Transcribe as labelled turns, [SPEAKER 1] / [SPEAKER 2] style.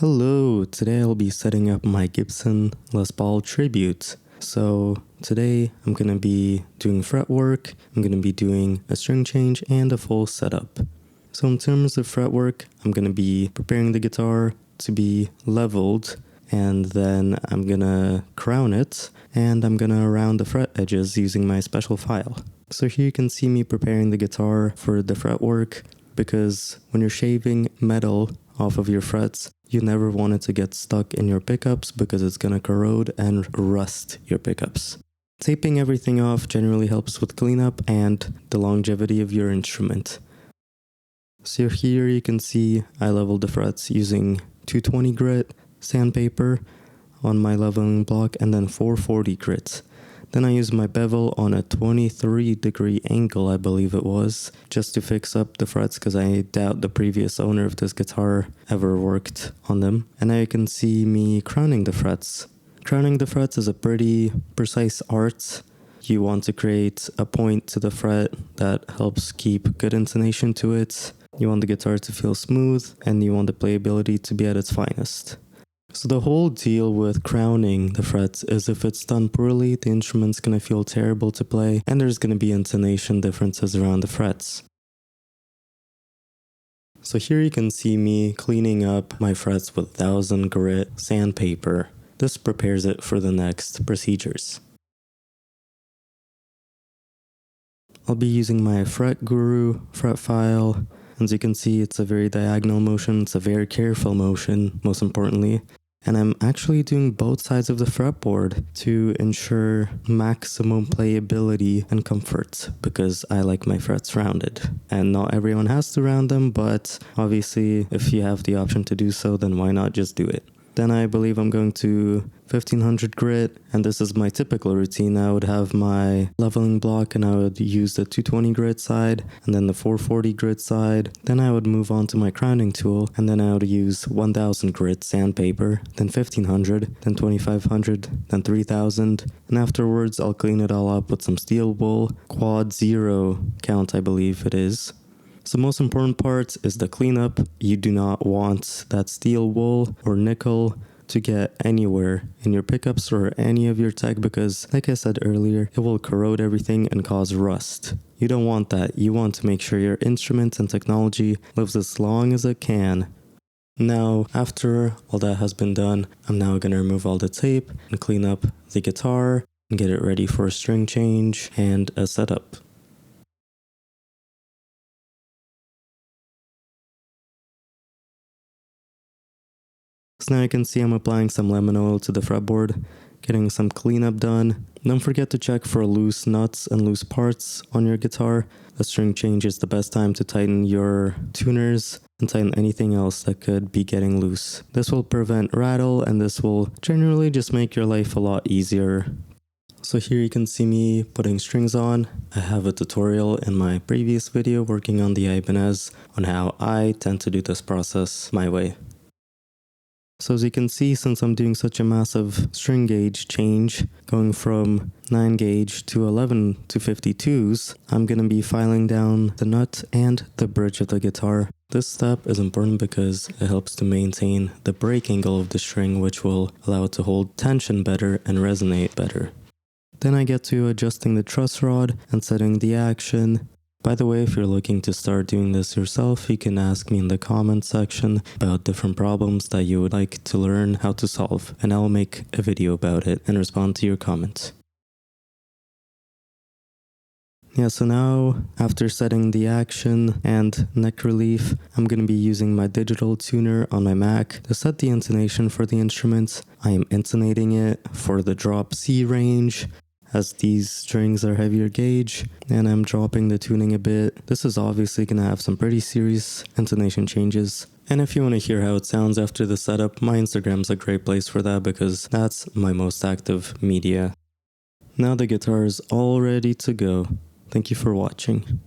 [SPEAKER 1] Hello, today I'll be setting up my Gibson Les Paul Tribute. So today I'm going to be doing fretwork, I'm going to be doing a string change and a full setup. So in terms of fretwork, I'm going to be preparing the guitar to be leveled, and then I'm going to crown it, and I'm going to round the fret edges using my special file. So here you can see me preparing the guitar for the fretwork, because when you're shaving metal off of your frets, you never want it to get stuck in your pickups because it's going to corrode and rust your pickups. Taping everything off generally helps with cleanup and the longevity of your instrument. So here you can see I leveled the frets using 220 grit sandpaper on my leveling block and then 440 grit. Then I used my bevel on a 23-degree angle, I believe it was, just to fix up the frets because I doubt the previous owner of this guitar ever worked on them. And now you can see me crowning the frets. Crowning the frets is a pretty precise art. You want to create a point to the fret that helps keep good intonation to it. You want the guitar to feel smooth, and you want the playability to be at its finest. So the whole deal with crowning the frets is if it's done poorly, the instrument's going to feel terrible to play, and there's going to be intonation differences around the frets. So here you can see me cleaning up my frets with 1000 grit sandpaper. This prepares it for the next procedures. I'll be using my Fret Guru fret file. As you can see, it's a very diagonal motion, it's a very careful motion, most importantly. And I'm actually doing both sides of the fretboard to ensure maximum playability and comfort, because I like my frets rounded. And not everyone has to round them, but obviously if you have the option to do so, then why not just do it? Then I believe I'm going to 1500 grit, and this is my typical routine. I would have my leveling block and I would use the 220 grit side and then the 440 grit side. Then I would move on to my crowning tool, and then I would use 1000 grit sandpaper, then 1500, then 2500, then 3000, and afterwards I'll clean it all up with some steel wool, quad 0 count I believe it is. So the most important part is the cleanup. You do not want that steel wool or nickel to get anywhere in your pickups or any of your tech, because like I said earlier, it will corrode everything and cause rust. You don't want that. You want to make sure your instrument and technology lives as long as it can. Now, after all that has been done, I'm now going to remove all the tape and clean up the guitar and get it ready for a string change and a setup. So now you can see I'm applying some lemon oil to the fretboard, getting some cleanup done. Don't forget to check for loose nuts and loose parts on your guitar. A string change is the best time to tighten your tuners and tighten anything else that could be getting loose. This will prevent rattle, and this will generally just make your life a lot easier. So here you can see me putting strings on. I have a tutorial in my previous video working on the Ibanez on how I tend to do this process my way. So as you can see, since I'm doing such a massive string gauge change, going from 9 gauge to 11 to 52s, I'm going to be filing down the nut and the bridge of the guitar. This step is important because it helps to maintain the break angle of the string, which will allow it to hold tension better and resonate better. Then I get to adjusting the truss rod and setting the action. By the way, if you're looking to start doing this yourself, you can ask me in the comment section about different problems that you would like to learn how to solve, and I'll make a video about it and respond to your comments. Yeah, so now, after setting the action and neck relief, I'm going to be using my digital tuner on my Mac to set the intonation for the instrument. I am intonating it for the Drop C range, as these strings are heavier gauge, and I'm dropping the tuning a bit. This is obviously going to have some pretty serious intonation changes. And if you want to hear how it sounds after the setup, my Instagram's a great place for that because that's my most active media. Now the guitar is all ready to go. Thank you for watching.